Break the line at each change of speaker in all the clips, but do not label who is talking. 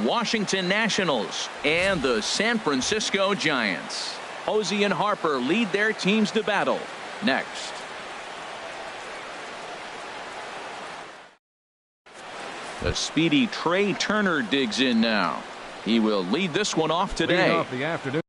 Washington Nationals and the San Francisco Giants. Posey and Harper lead their teams to battle. Next. The speedy Trey Turner digs in now. He will lead this one off today.
Lead off the afternoon.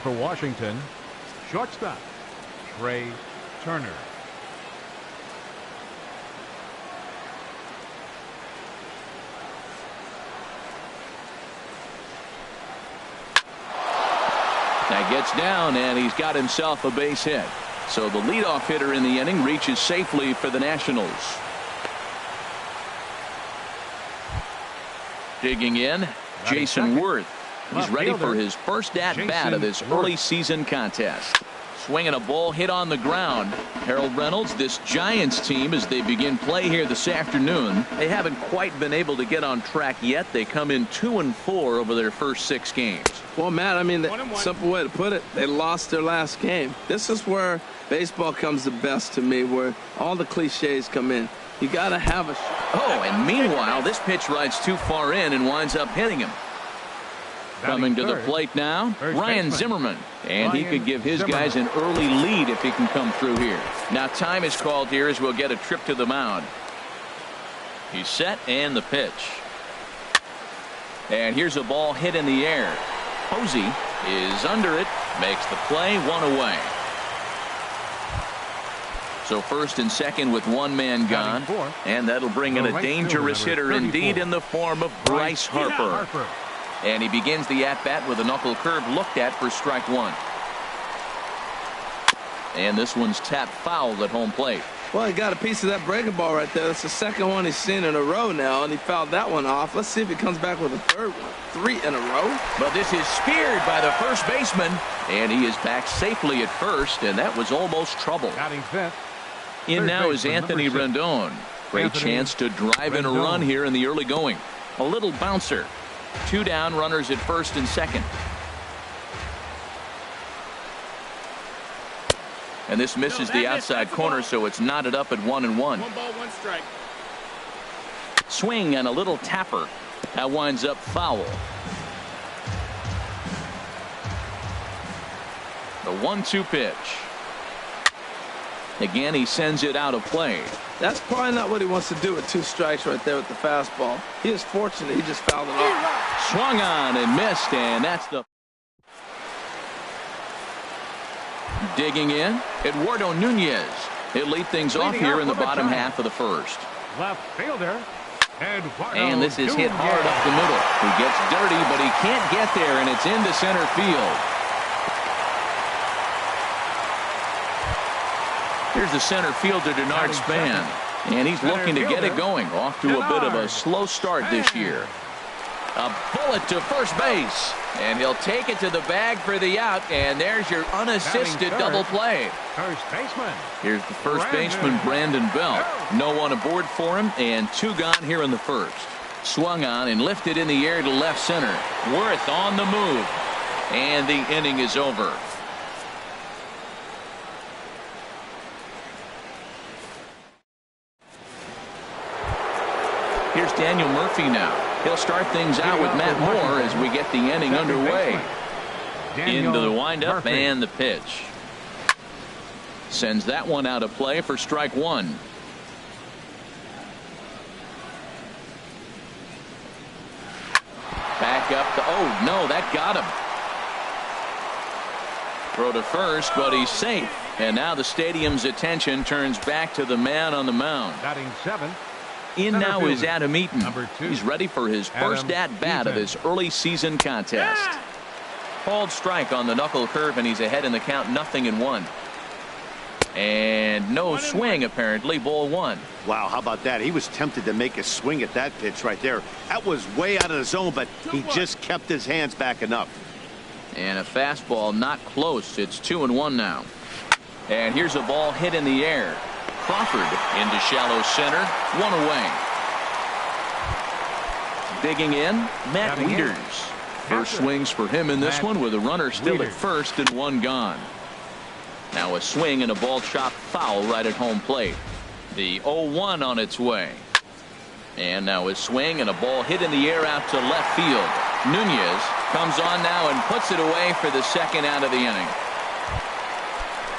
For Washington, shortstop Trey Turner.
That gets down, and he's got himself a base hit. So the leadoff hitter in the inning reaches safely for the Nationals. Digging in, Jason Worth. He's ready for his first at-bat of this early season contest. Swinging a ball hit on the ground. Harold Reynolds, this Giants team, as they begin play here this afternoon, they haven't quite been able to get on track yet. They come in 2-4 over their first 6 games.
Well, Matt, I mean, the simple way to put it, they lost their last game. This is where baseball comes the best to me, where all the cliches come in. You got to have a...
Oh, and meanwhile, this pitch rides too far in and winds up hitting him. Coming to the plate now, Ryan Zimmerman. And he could give his guys an early lead if he can come through here. Now time is called here as we'll get a trip to the mound. He's set, and the pitch. And here's a ball hit in the air. Posey is under it, makes the play, 1 away. So first and second with 1 man gone. And that'll bring in a dangerous hitter indeed in the form of Bryce Harper. And he begins the at-bat with a knuckle curve looked at for strike 1. And this one's tapped foul at home plate.
Well, he got a piece of that breaking ball right there. That's the second one he's seen in a row now, and he fouled that one off. Let's see if he comes back with a third one. 3 in a row.
But this is speared by the first baseman, and he is back safely at first, and that was almost trouble. In now is Anthony Rendon. Great chance to drive in a run here in the early going. A little bouncer. 2 down, runners at first and second. And this misses the outside corner, so it's knotted up at 1-1.
1 ball, 1 strike.
Swing and a little tapper. That winds up foul. The 1-2 pitch. Again, he sends it out of play.
That's probably not what he wants to do with 2 strikes right there with the fastball. He is fortunate he just fouled it off.
Swung on and missed, and that's the... Digging in, Eduardo Nunez. He'll lead things off here in the bottom half of the first.
Left fielder, Eduardo
and this is hit hard up the middle. He gets dirty, but he can't get there, and it's into center field. Here's the center fielder, Denard Span. And he's looking to get it going. Off to a bit of a slow start this year. A bullet to first base. And he'll take it to the bag for the out. And there's your unassisted double play.
First baseman.
Here's the first baseman, Brandon Belt. No one aboard for him, and 2 gone here in the first. Swung on and lifted in the air to left center. Worth on the move. And the inning is over. Here's Daniel Murphy now. He'll start things out with Matt Moore as we get the inning underway. Into the windup and the pitch. Sends that one out of play for strike one. Back up to, oh no, that got him. Throw to first, but he's safe. And now the stadium's attention turns back to the man on the mound.
Batting seventh.
In now is Adam Eaton.
Number 2.
He's ready for his first at-bat of this early season contest. Called strike on the knuckle curve, and he's ahead in the count, 0-1. And no swing, apparently, ball one.
Wow, how about that? He was tempted to make a swing at that pitch right there. That was way out of the zone, but he just kept his hands back enough.
And a fastball not close. It's 2-1 now. And here's a ball hit in the air. Crawford into shallow center. One away. Digging in, Matt Wieters. First swings for him in this one with a runner still at first and one gone. Now a swing and a ball chopped foul right at home plate. The 0-1 on its way. And now a swing and a ball hit in the air out to left field. Nunez comes on now and puts it away for the second out of the inning.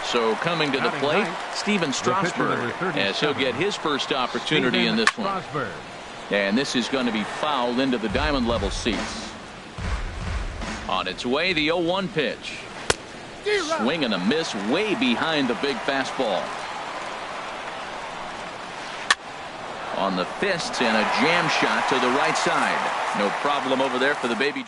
So coming to the plate, Stephen Strasburg, as he'll get his first opportunity in this one. And this is going to be fouled into the diamond level seats. On its way, the 0-1 pitch. Swing and a miss way behind the big fastball. On the fists and a jam shot to the right side. No problem over there for the baby.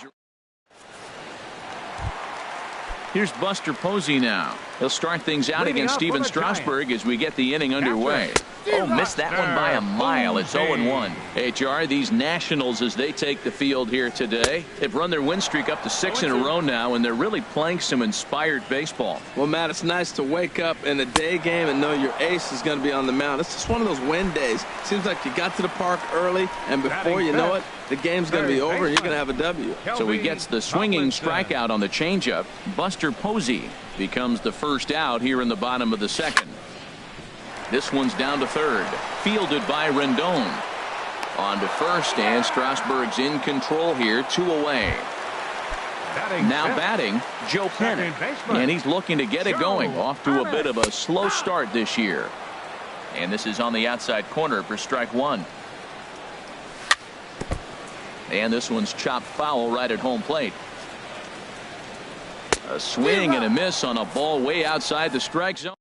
Here's Buster Posey now. He'll start things out against Stephen Strasburg as we get the inning underway. Oh, missed that one by a mile. It's 0-1. HR, these Nationals, as they take the field here today, they've run their win streak up to 6 in a row now, and they're really playing some inspired baseball.
Well, Matt, it's nice to wake up in a day game and know your ace is going to be on the mound. It's just one of those win days. Seems like you got to the park early, and before you know it, the game's going to be over, and you're going to have a W.
So he gets the swinging strikeout on the changeup. Buster Posey becomes the first out here in the bottom of the second. This one's down to third. Fielded by Rendon. On to first, and Strasburg's in control here, 2 away. Now batting, Joe Pennant. And he's looking to get it going. Off to a bit of a slow start this year. And this is on the outside corner for strike one. And this one's chopped foul right at home plate. A swing and a miss on a ball way outside the strike zone.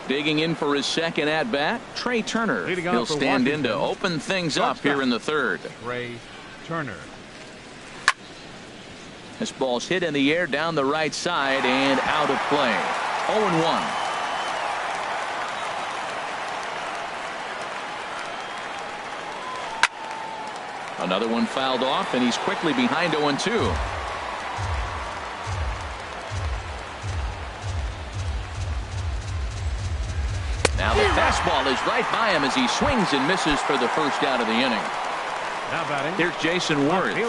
Digging in for his second at bat, Trey Turner. He'll stand in to open things up here in the third.
Trey Turner.
This ball's hit in the air down the right side and out of play. 0-1. Another one fouled off, and he's quickly behind 0-2. Now the fastball is right by him as he swings and misses for the first out of the inning.
Now batting.
Here's Jason Worth. He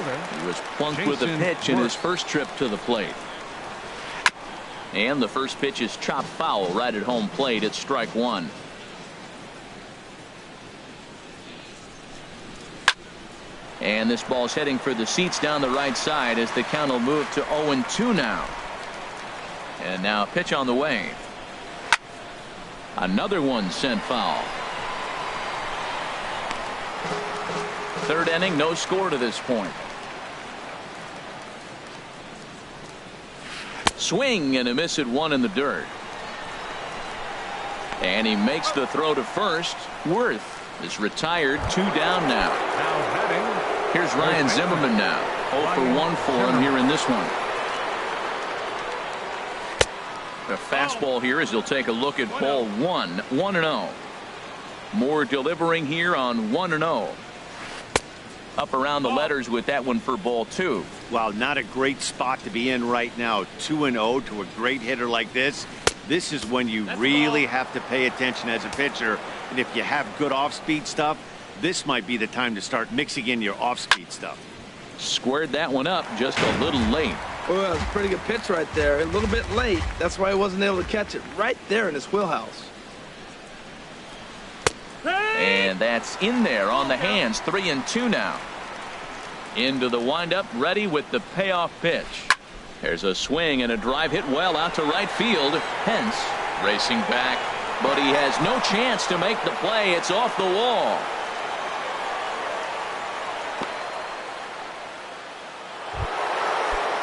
was plunked with a pitch in his first trip to the plate. And the first pitch is chopped foul right at home plate. It's strike one. And this ball's heading for the seats down the right side as the count will move to 0-2 now. And now a pitch on the way. Another one sent foul. Third inning, no score to this point. Swing and a miss at one in the dirt. And he makes the throw to first. Worth is retired, 2 down now. Here's Ryan Zimmerman now. 0 for 1 for him here in this one. A fastball here as he'll take a look at ball 1. 1-0. Moore delivering here on 1-0. Up around the letters with that one for ball 2.
Wow, not a great spot to be in right now. 2-0 to a great hitter like this. This is when you really have to pay attention as a pitcher. And if you have good off-speed stuff, this might be the time to start mixing in your off-speed stuff.
Squared that one up just a little late.
Well, that's a pretty good pitch right there. A little bit late. That's why he wasn't able to catch it right there in his wheelhouse.
And that's in there on the hands. 3-2 now. Into the windup, ready with the payoff pitch. There's a swing and a drive hit well out to right field. Pence racing back, but he has no chance to make the play. It's off the wall.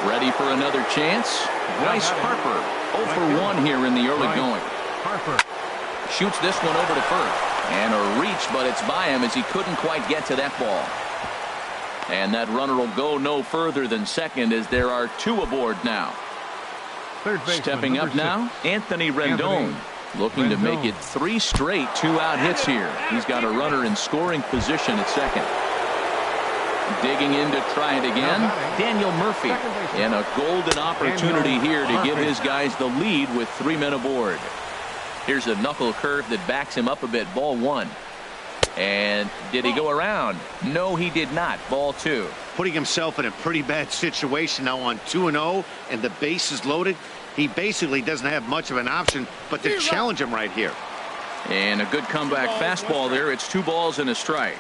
Ready for another chance. Bryce Harper 0 for 1 here in the early going.
Harper
Shoots this one over to first. And a reach, but it's by him as he couldn't quite get to that ball. And that runner will go no further than second as there are 2 aboard now.
third baseman,
Stepping up now, Anthony Rendon. Looking to make it 3 straight 2-out hits here. He's got a runner in scoring position at second. Digging in to try it again, Daniel Murphy. And a golden opportunity here to give his guys the lead with 3 men aboard. Here's a knuckle curve that backs him up a bit. Ball 1. And did he go around? No, he did not. Ball 2.
Putting himself in a pretty bad situation now on 2-0 and the base is loaded. He basically doesn't have much of an option but to challenge him right here.
And a good comeback fastball there. It's 2 balls and a strike.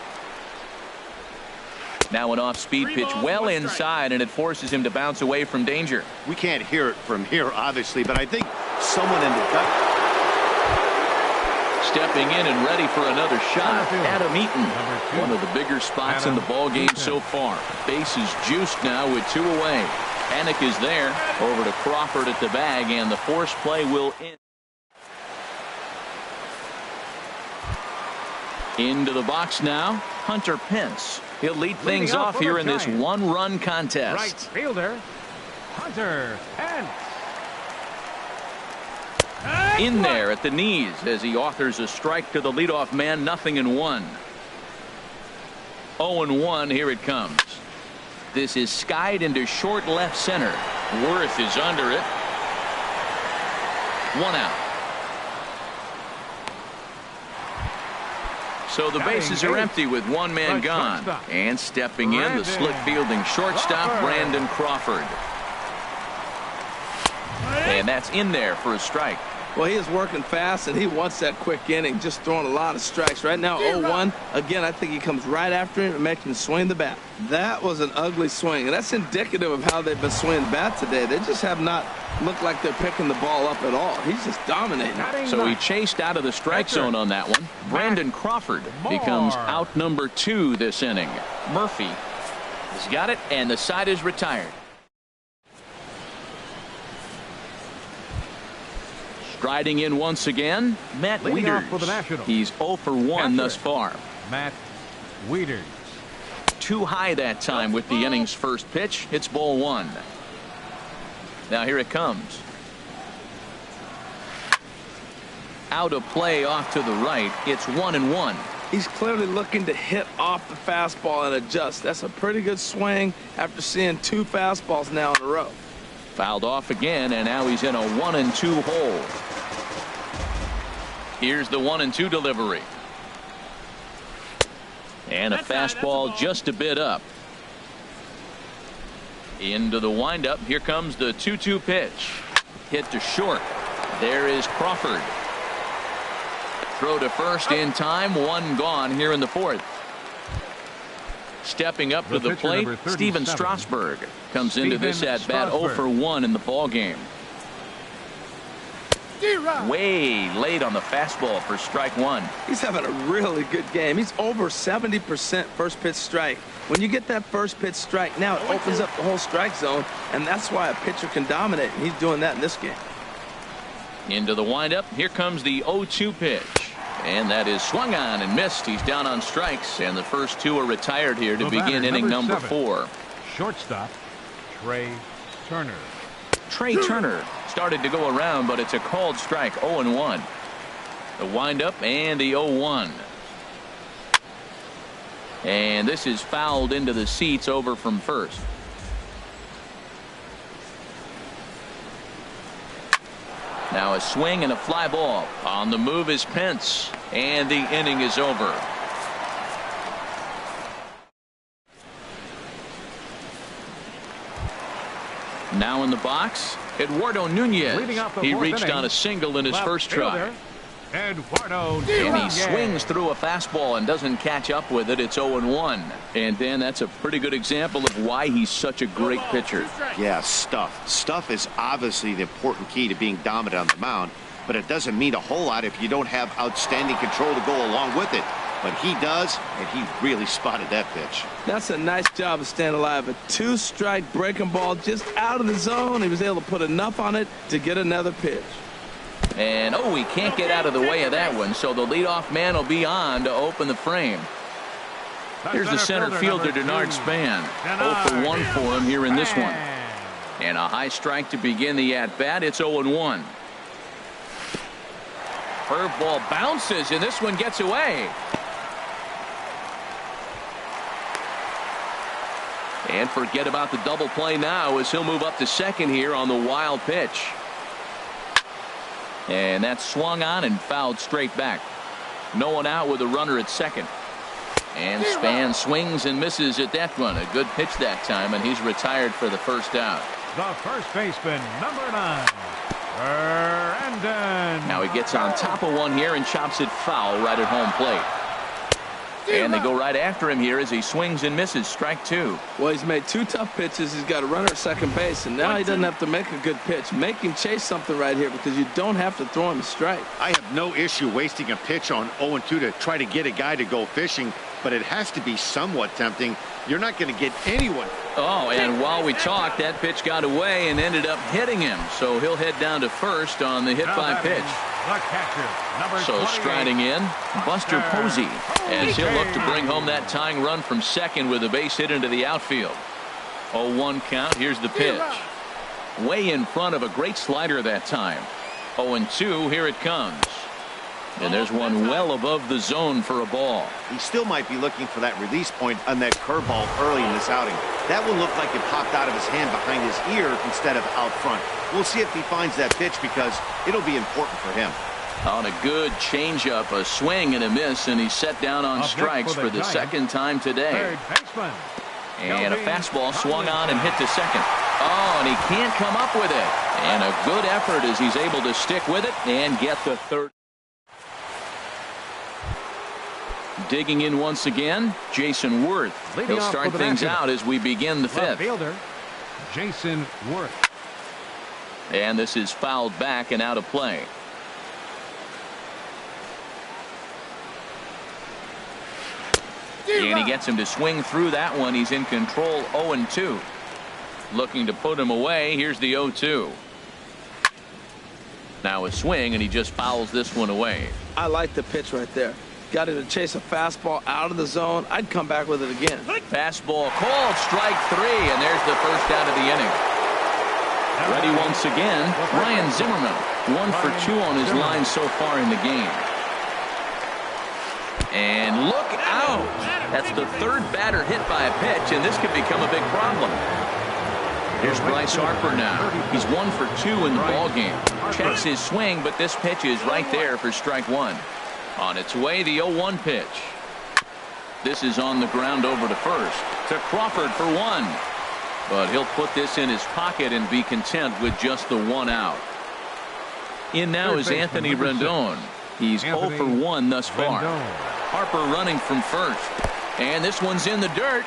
Now an off-speed pitch well inside, and it forces him to bounce away from danger.
We can't hear it from here, obviously, but I think someone in the dugout.
Stepping in and ready for another shot, Adam Eaton. One of the bigger spots in the ball game so far. Base is juiced now with 2 away. Panic is there. Over to Crawford at the bag, and the force play will end. Into the box now, Hunter Pence. He'll lead things off here in this 1-run contest.
right fielder Hunter Pence.
In there at the knees as he authors a strike to the leadoff man. 0-1. 0-1. Here it comes. This is skied into short left center. Worth is under it. 1 out. So the bases are empty with 1 man gone. And stepping in, the slick fielding shortstop, Brandon Crawford. And that's in there for a strike.
Well, he is working fast, and he wants that quick inning, just throwing a lot of strikes. Right now, 0-1. Again, I think he comes right after him and makes him swing the bat. That was an ugly swing, and that's indicative of how they've been swinging the bat today. They just have not looked like they're picking the ball up at all. He's just dominating.
So he chased out of the strike zone on that one. Brandon Crawford becomes out number 2 this inning. Murphy has got it, and the side is retired. Striding in once again, Matt Wieters. He's 0 for 1 thus far.
Matt Wieters.
Too high that time with the inning's first pitch. It's ball 1. Now here it comes. Out of play off to the right. It's 1-1.
He's clearly looking to hit off the fastball and adjust. That's a pretty good swing after seeing 2 fastballs now in a row.
Fouled off again, and now he's in a 1-2 hole. Here's the 1-2 delivery. And a fastball just a bit up. Into the windup. Here comes the 2-2 pitch. Hit to short. There is Crawford. Throw to first in time. 1 gone here in the 4th. Stepping up to the plate, Steven Strasburg comes into this at bat 0 for 1 in the ball game. Way late on the fastball for strike 1.
He's having a really good game. He's over 70% first pitch strike. When you get that first pitch strike, now it opens up the whole strike zone, and that's why a pitcher can dominate, and he's doing that in this game.
Into the windup. Here comes the 0-2 pitch. And that is swung on and missed. He's down on strikes, and the first 2 are retired here to begin inning number 4.
Shortstop Trey Turner.
Trey Turner started to go around, but it's a called strike. 0-1. The windup and the 0-1. And this is fouled into the seats over from first. Now a swing and a fly ball. On the move is Pence, and the inning is over. Now in the box, Eduardo Nunez. He reached on a single in his first try.
Eduardo.
And he swings through a fastball and doesn't catch up with it. It's 0-1. And Dan, that's a pretty good example of why he's such a great pitcher.
Yeah, stuff. Stuff is obviously the important key to being dominant on the mound, but it doesn't mean a whole lot if you don't have outstanding control to go along with it. But he does, and he really spotted that pitch.
That's a nice job of staying alive. A two-strike breaking ball just out of the zone. He was able to put enough on it to get another pitch.
And, he can't get out of the way of that one, so the leadoff man will be on to open the frame. Here's the center fielder, Denard Span. 0 for 1 for him here in this one. And a high strike to begin the at-bat. It's 0-1. Curveball bounces, and this one gets away. And forget about the double play now as he'll move up to second here on the wild pitch. And that's swung on and fouled straight back. No one out with a runner at second. And Span swings and misses at that one. A good pitch that time, and he's retired for the first out.
The first baseman, number 9, Brandon.
Now he gets on top of one here and chops it foul right at home plate. And they go right after him here as he swings and misses. Strike 2.
Well, he's made 2 tough pitches. He's got a runner at second base, and now he doesn't have to make a good pitch. Make him chase something right here because you don't have to throw him a strike.
I have no issue wasting a pitch on 0-2 to try to get a guy to go fishing, but it has to be somewhat tempting. You're not going to get anyone.
And while we talked, that pitch got away and ended up hitting him. So he'll head down to first on the hit by pitch.
The catcher, number
So
28,
striding in, Buster Posey, as he'll look to bring home that tying run from second with a base hit into the outfield. 0-1 count. Here's the pitch. Way in front of a great slider that time. 0-2. Here it comes. And there's one well above the zone for a ball.
He still might be looking for that release point on that curveball early in this outing. That one looked like it popped out of his hand behind his ear instead of out front. We'll see if he finds that pitch because it'll be important for him.
On a good changeup, a swing and a miss, and he's set down on strikes for the second time today.
third baseman.
And a fastball swung on and hit to second. And he can't come up with it. And a good effort as he's able to stick with it and get the third. Digging in once again, Jason Worth. He'll start things out as we begin the fifth.
Fielder, Jason Worth.
And this is fouled back and out of play. And he gets him to swing through that one. He's in control. 0-2. Looking to put him away. Here's the 0-2. Now a swing, and he just fouls this one away.
I like the pitch right there. Got him to chase a fastball out of the zone. I'd come back with it again.
Fastball called, strike 3, and there's the first out of the inning. Ready once again, Ryan Zimmerman. 1 for 2 on his line so far in the game. And look out! That's the third batter hit by a pitch, and this could become a big problem. Here's Bryce Harper now. He's 1 for 2 in the ballgame. Checks his swing, but this pitch is right there for strike 1. On its way, the 0-1 pitch. This is on the ground over to first. To Crawford for 1. But he'll put this in his pocket and be content with just the 1 out. In now is Anthony Rendon. He's 0 for 1 thus far. Harper running from first. And this one's in the dirt.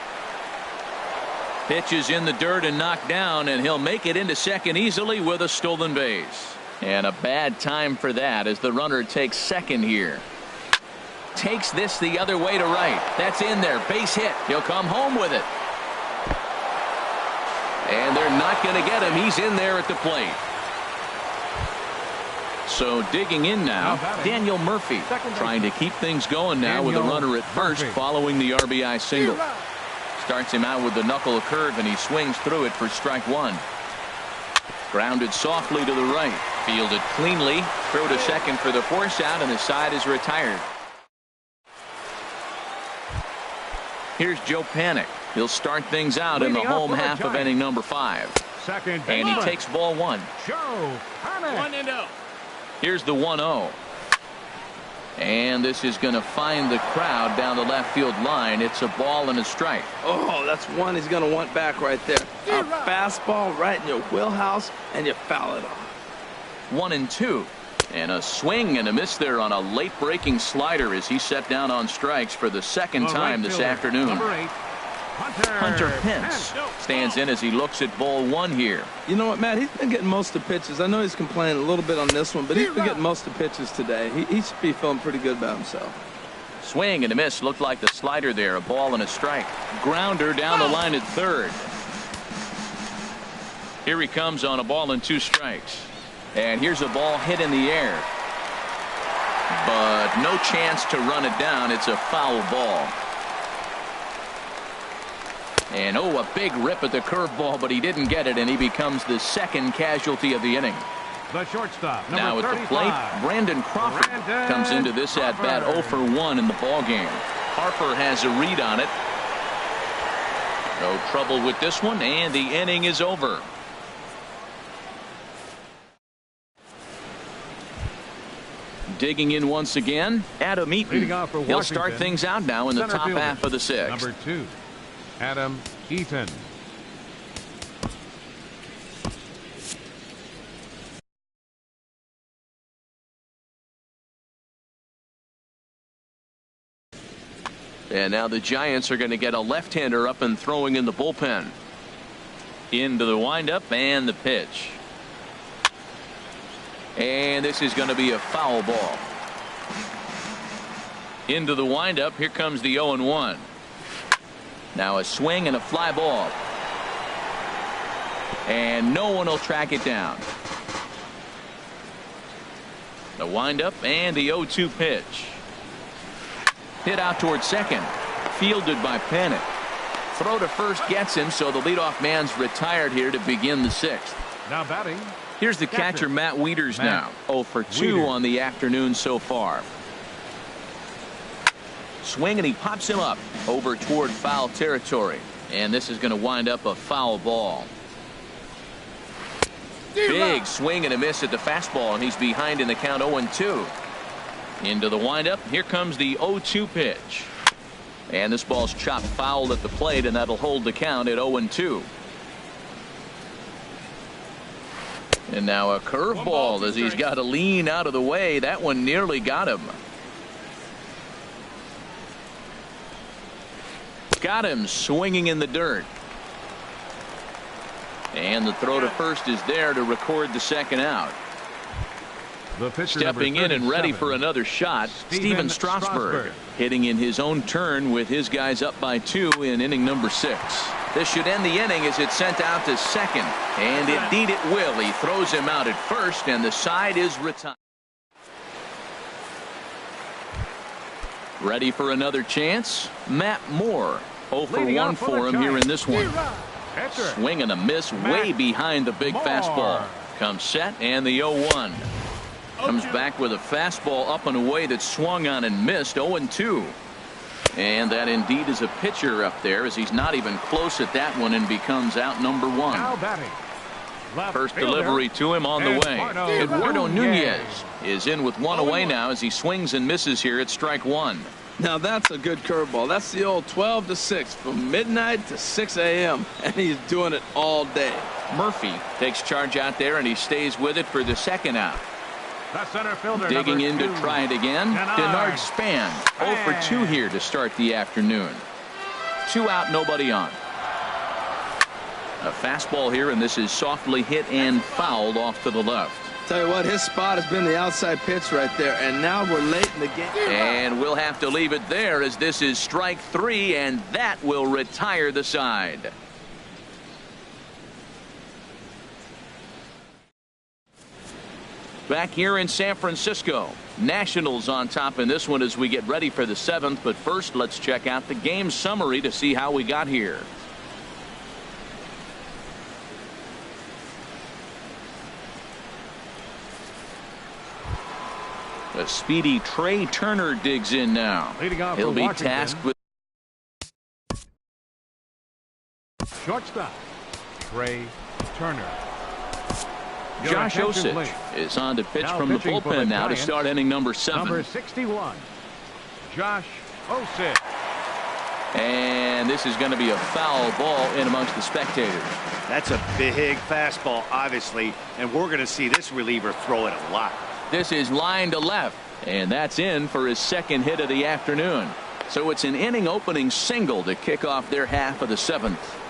Pitch is in the dirt and knocked down, and he'll make it into second easily with a stolen base. And a bad time for that as the runner takes second here. Takes this the other way to right. That's in there. Base hit. He'll come home with it. And they're not going to get him. He's in there at the plate. So digging in now, Daniel Murphy trying to keep things going now with a runner at first following the RBI single. Starts him out with the knuckle curve, and he swings through it for strike 1. Grounded softly to the right. Fielded cleanly. Throw to second for the force out, and the side is retired. Here's Joe Panik. He'll start things out in the home half of inning number 5. And he takes ball 1.
Joe Panik.
1-0.
Here's the 1-0. And this is going to find the crowd down the left field line. It's a ball and a strike.
Oh, that's one he's going to want back right there. A fastball right in your wheelhouse, and you foul it off.
1-2. And a swing and a miss there on a late breaking slider as he set down on strikes for the second time this afternoon.
Number 8,
Hunter Pence stands in as he looks at ball 1 here.
You know what, Matt? He's been getting most of the pitches. I know he's complaining a little bit on this one, but he's been getting most of the pitches today. He should be feeling pretty good about himself.
Swing and a miss. Looked like the slider there. A ball and a strike. Grounder down the line at third. Here he comes on a ball and 2 strikes. And here's a ball hit in the air. But no chance to run it down. It's a foul ball. And oh, a big rip at the curveball, but he didn't get it, and he becomes the second casualty of the inning.
The shortstop,
now at the plate, Brandon Crawford comes into this at bat 0 for 1 in the ball game. Harper has a read on it. No trouble with this one, and the inning is over. Digging in once again, Adam Eaton. He'll start things out now in the top half of the 6th.
Number 2, Adam Eaton.
And now the Giants are going to get a left-hander up and throwing in the bullpen. Into the windup and the pitch. And this is going to be a foul ball. Into the windup. Here comes the 0-1. Now a swing and a fly ball. And no one will track it down. The windup and the 0-2 pitch. Hit out towards second. Fielded by Panik. Throw to first gets him, so the leadoff man's retired here to begin the 6th.
Now batting.
Here's the catcher, Matt Wieters now. 0 for 2 on the afternoon so far. Swing, and he pops him up over toward foul territory. And this is going to wind up a foul ball. Big swing and a miss at the fastball, and he's behind in the count 0-2. Into the windup. Here comes the 0-2 pitch. And this ball's chopped foul at the plate, and that'll hold the count at 0-2. And now a curveball as he's got to lean out of the way. That one nearly got him. Got him swinging in the dirt. And the throw to first is there to record the second out. Stepping in and ready for another shot, Steven Strasburg, hitting in his own turn with his guys up by 2 in inning number 6. This should end the inning as it's sent out to second, and indeed it will. He throws him out at first, and the side is retired. Ready for another chance? Matt Moore. 0 for 1 for him here in this one. Swing and a miss way behind the big fastball. Comes set, and the 0-1. Comes back with a fastball up and away that swung on and missed. 0-2. And that indeed is a pitcher up there, as he's not even close at that one and becomes out number 1. First delivery to him on the way. Eduardo Nunez is in with 1 away now as he swings and misses here at strike 1.
Now that's a good curveball. That's the old 12 to 6 from midnight to 6 a.m. and he's doing it all day.
Murphy takes charge out there, and he stays with it for the second out.
The center fielder,
digging in to try it again. Denard Span. 0 for 2 here to start the afternoon. 2 out, nobody on. A fastball here, and this is softly hit and fouled off to the left.
Tell you what, his spot has been the outside pitch right there, and now we're late in the game.
And we'll have to leave it there, as this is strike 3, and that will retire the side. Back here in San Francisco, Nationals on top in this one as we get ready for the 7th. But first, let's check out the game summary to see how we got here. A speedy Trey Turner digs in now. He'll be tasked with
shortstop Trey Turner.
Josh Osich is on to pitch from the bullpen now to start inning number 7.
Number 61, Josh Osich.
And And this is going to be a foul ball in amongst the spectators.
That's a big fastball, obviously, and we're going to see this reliever throw it a lot.
This is line to left, and that's in for his second hit of the afternoon. So it's an inning opening single to kick off their half of the seventh.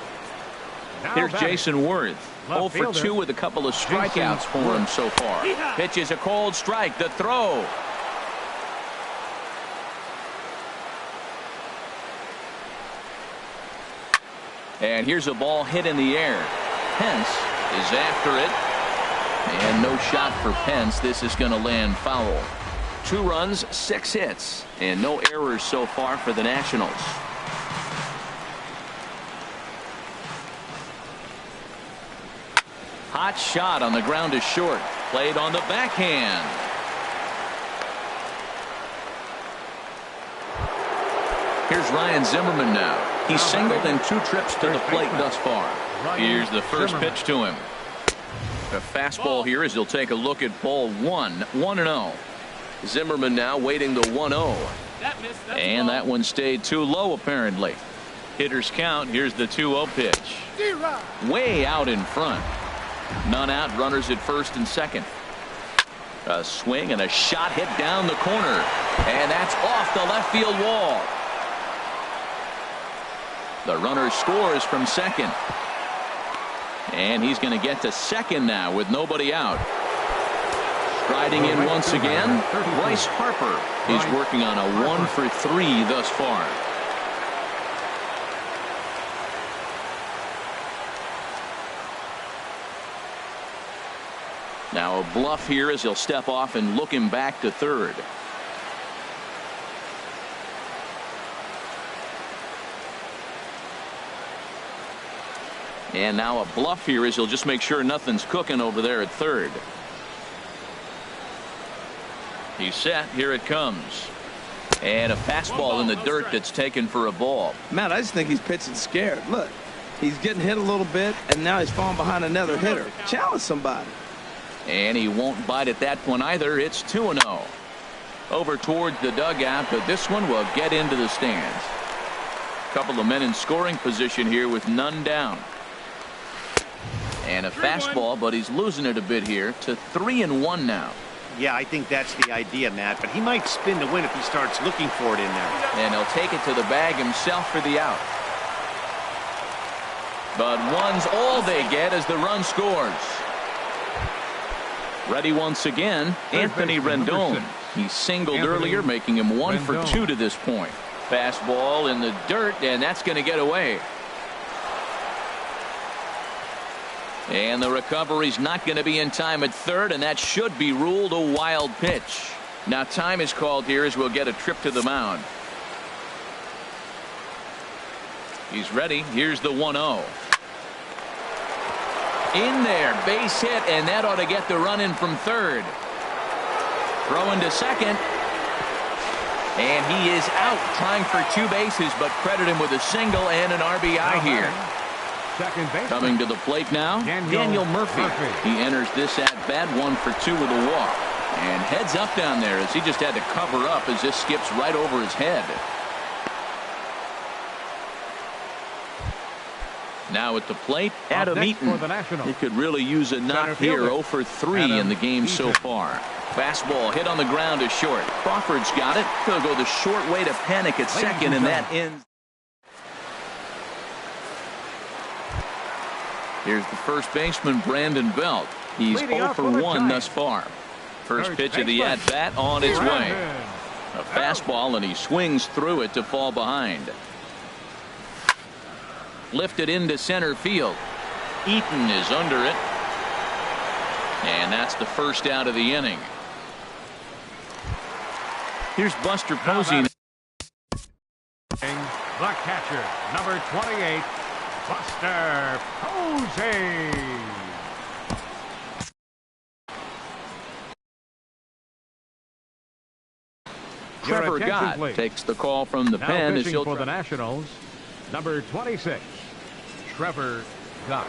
Here's Jason Worth. 0 for 2 with a couple of strikeouts for him so far. Pitches a cold strike. The throw. And here's a ball hit in the air. Pence is after it. And no shot for Pence. This is going to land foul. 2 runs, 6 hits, and no errors so far for the Nationals. Hot shot on the ground to short. Played on the backhand. Here's Ryan Zimmerman now. He's singled in 2 trips to the plate thus far. Here's the first pitch to him. A fastball here as he'll take a look at ball 1. 1-0. Zimmerman now waiting the 1-0. And that one stayed too low apparently. Hitters count. Here's the 2-0 pitch. Way out in front. None out. Runners at first and second. A swing and a shot hit down the corner. And that's off the left field wall. The runner scores from second. And he's going to get to second now with nobody out. Striding in once again, Bryce Harper. He's working on a 1 for 3 thus far. Now a bluff here as he'll step off and look him back to third. And now a bluff here as he'll just make sure nothing's cooking over there at third. He's set. Here it comes. And a fastball in the dirt that's taken for a ball.
Matt, I just think he's pitching scared. Look, he's getting hit a little bit, and now he's falling behind another hitter. Challenge somebody.
And he won't bite at that one either. It's 2-0. Over towards the dugout, but this one will get into the stands. Couple of men in scoring position here with none down. And a fastball, but he's losing it a bit here to 3-1 now.
Yeah, I think that's the idea, Matt, but he might spin to win if he starts looking for it in there.
And he'll take it to the bag himself for the out. But one's all they get as the run scores. Ready once again, Anthony Rendon. He singled earlier, making him 1 for 2 to this point. Fastball in the dirt, and that's going to get away. And the recovery's not going to be in time at third, and that should be ruled a wild pitch. Now time is called here as we'll get a trip to the mound. He's ready. Here's the 1-0. In there, base hit, and that ought to get the run in from third. Throwing to second. And he is out trying for 2 bases, but credit him with a single and an RBI here. Coming to the plate now, Daniel Murphy. He enters this at bat 1 for 2 with a walk. And heads up down there as he just had to cover up as this skips right over his head. Now at the plate, Adam Eaton. He could really use a knock here. 0 for 3 in the game so far. Fastball hit on the ground to short. Crawford's got it. He'll go the short way to Panic at second, and that ends. Here's the first baseman, Brandon Belt. He's 0 for 1 thus far. First pitch of the at-bat on its way. A fastball, and he swings through it to fall behind. Lifted into center field. Eaton is under it. And that's the first out of the inning. Here's Buster Posey.
The catcher, number 28, Buster Posey.
Trevor Gott takes the call from the pen as he'll
for the Nationals, number 26, Trevor Gott.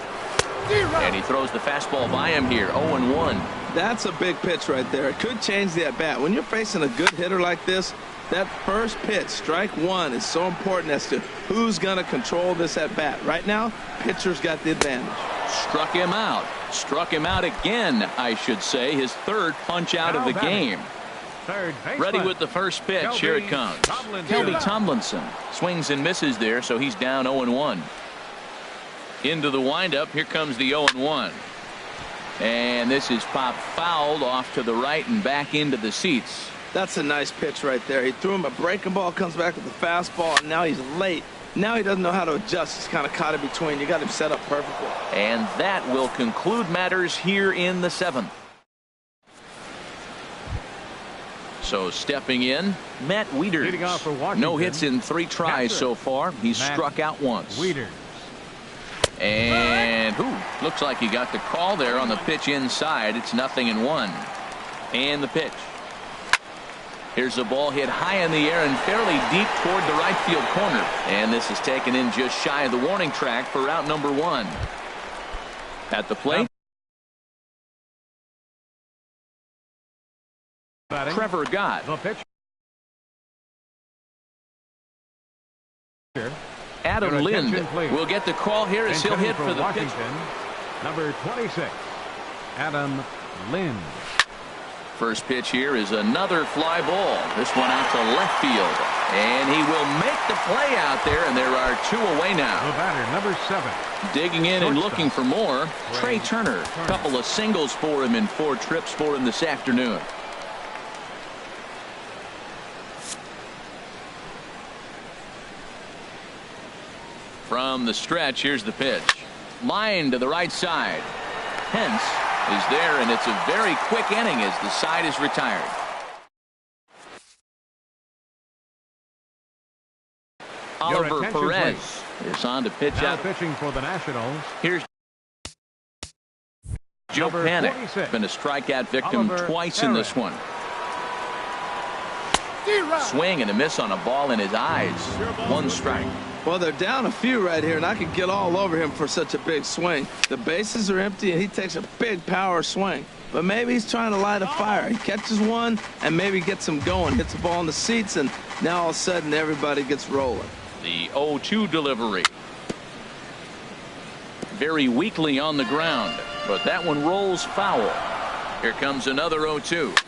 And he throws the fastball by him here. 0-1.
That's a big pitch right there. It could change the at bat. When you're facing a good hitter like this, That first pitch, strike one, is so important as to who's going to control this at bat. Right now, pitcher's got the advantage.
Struck him out. Struck him out again, I should say. His third punch out of the game. Ready with the first pitch. Here it comes. Kelby Tomlinson swings and misses there, so he's down 0-1. Into the windup. Here comes the 0-1. And this is popped fouled off to the right and back into the seats.
That's a nice pitch right there. He threw him a breaking ball, comes back with the fastball, and now he's late. Now he doesn't know how to adjust. He's kind of caught in between. You got him set up perfectly.
And that will conclude matters here in the 7th. So stepping in, Matt Wieters. No hits in 3 tries so far. He's struck out once. And looks like he got the call there on the pitch inside. It's 0-1. And the pitch. Here's the ball hit high in the air and fairly deep toward the right field corner. And this is taken in just shy of the warning track for out number 1. At the plate, Trevor Gott. Adam Lind will get the call here as he'll hit for the pitch.
Number 26, Adam Lind.
First pitch here is another fly ball. This one out to left field. And he will make the play out there, and there are 2 away now.
The batter, number 7.
Digging in and looking for more, Trey Turner. A couple of singles for him in 4 trips for him this afternoon. From the stretch, here's the pitch. Line to the right side. Pence is there, and it's a very quick inning as the side is retired. Oliver Perez is on to pitch out.
Pitching for the Nationals.
Here's Joe Panik. Been a strikeout victim twice in this one. Swing and a miss on a ball in his eyes. 1 strike.
Well, they're down a few right here, and I could get all over him for such a big swing. The bases are empty, and he takes a big power swing. But maybe he's trying to light a fire. He catches one and maybe gets him going. Hits the ball in the seats, and now all of a sudden everybody gets rolling.
The 0-2 delivery. Very weakly on the ground, but that one rolls foul. Here comes another 0-2.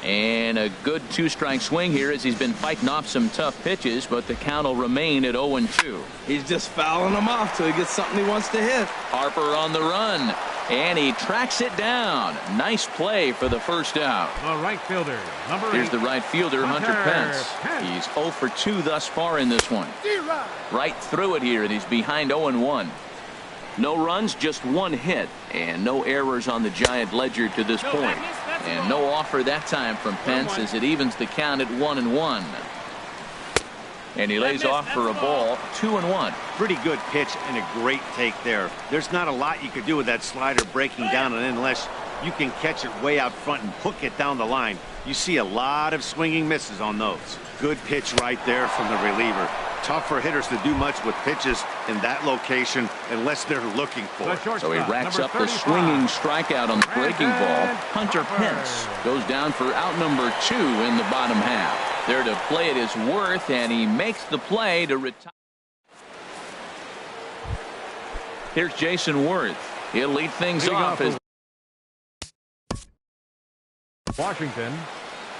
And a good 2-strike swing here as he's been fighting off some tough pitches, but the count will remain at 0-2.
He's just fouling them off till he gets something he wants to hit.
Harper on the run, and he tracks it down. Nice play for the first out.
The right fielder, number 8.
Here's the right fielder, Hunter Pence. He's 0 for 2 thus far in this one. Right through it here, and he's behind 0-1. No runs, just 1 hit, and no errors on the Giant ledger to this point. And no offer that time from Pence as it evens the count at 1-1. And he lays off for a ball, 2-1.
Pretty good pitch and a great take there. There's not a lot you could do with that slider breaking down, and unless you can catch it way out front and hook it down the line, you see a lot of swinging misses on those. Good pitch right there from the reliever. Tough for hitters to do much with pitches in that location unless they're looking for it.
So he racks up the swinging strikeout on the breaking ball. Hunter Pence goes down for out number 2 in the bottom half. There to play it is Worth, and he makes the play to retire. Here's Jason Worth. He'll lead things off as
Washington,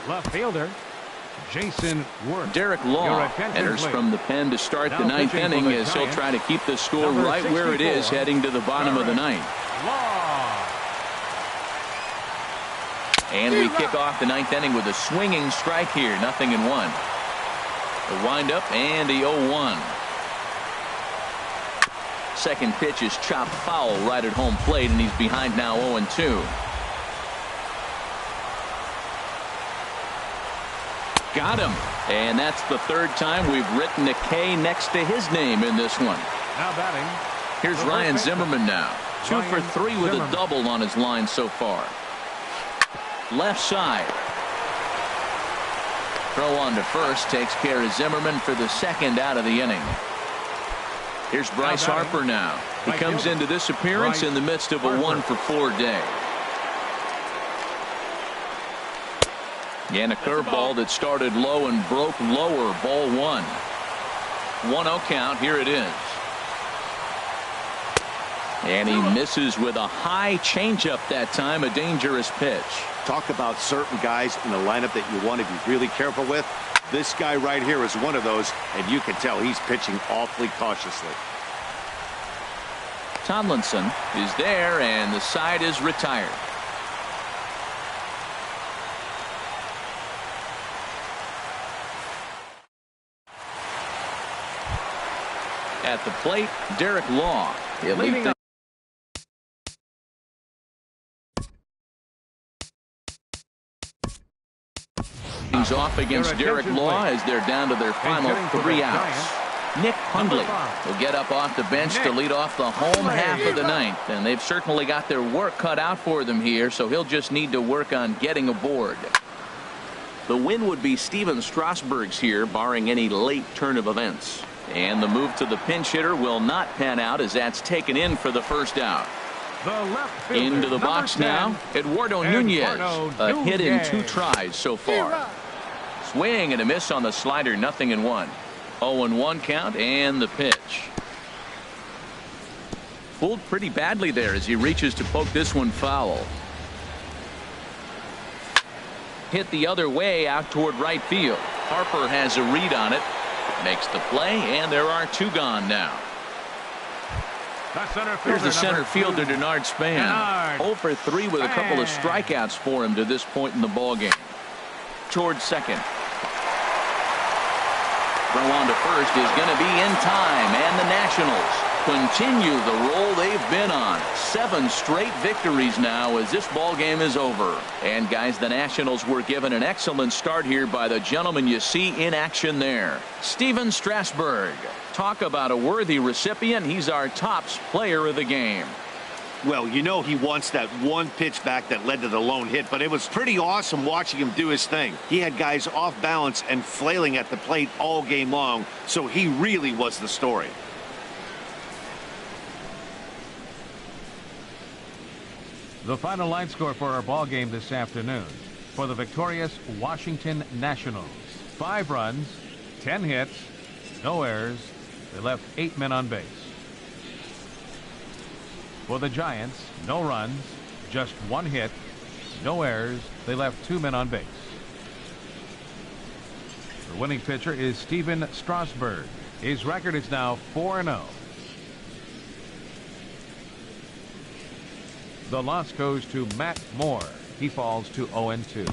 left fielder Jason Worth.
Derek Law enters from the pen to start the 9th inning as he'll try to keep the score right where it is heading to the bottom of the 9th. And we kick off the 9th inning with a swinging strike here, 0-1. The windup and the 0-1. Second pitch is chopped foul right at home plate, and he's behind now 0-2. Got him. And that's the 3rd time we've written a K next to his name in this one.
Now batting.
Here's Ryan Zimmerman now. 2 for 3 with a double on his line so far. Left side. Throw on to first takes care of Zimmerman for the 2nd out of the inning. Here's Bryce Harper now. He comes into this appearance in the midst of a 1 for 4 day. And a curveball that started low and broke lower. Ball 1. 1-0 count. Here it is. And he misses with a high changeup that time. A dangerous pitch.
Talk about certain guys in the lineup that you want to be really careful with. This guy right here is one of those, and you can tell he's pitching awfully cautiously.
Tomlinson is there, and the side is retired. At the plate, Derek Law. He'll lead things off against Derek Law as they're down to their final 3 outs. Nick Hundley will get up off the bench to lead off the home half of the 9th, and they've certainly got their work cut out for them here, so he'll just need to work on getting aboard. The win would be Steven Strasburg's here, barring any late turn of events. And the move to the pinch hitter will not pan out as that's taken in for the first out. Into the box now, Eduardo Nunez. A hit in 2 tries so far. Swing and a miss on the slider, 0-1. 0-1 count and the pitch. Fooled pretty badly there as he reaches to poke this one foul. Hit the other way out toward right field. Harper has a read on it. Makes the play, and there are 2 gone now. Here's the center fielder, Denard Span. 0 for 3 with a couple of strikeouts for him to this point in the ballgame. Towards second. Throw on to first is going to be in time, and the Nationals continue the roll they've been on. 7 straight victories now as this ball game is over. And guys, the Nationals were given an excellent start here by the gentleman you see in action there, Steven Strasburg. Talk about a worthy recipient. He's our tops player of the game.
Well, you know he wants that one pitch back that led to the lone hit, but it was pretty awesome watching him do his thing. He had guys off balance and flailing at the plate all game long, so he really was the story.
The final line score for our ball game this afternoon. For the victorious Washington Nationals, 5 runs, 10 hits, no errors. They left 8 men on base. For the Giants, no runs, just 1 hit, no errors. They left 2 men on base. The winning pitcher is Steven Strasburg. His record is now 4-0. The loss goes to Matt Moore. He falls to 0-2.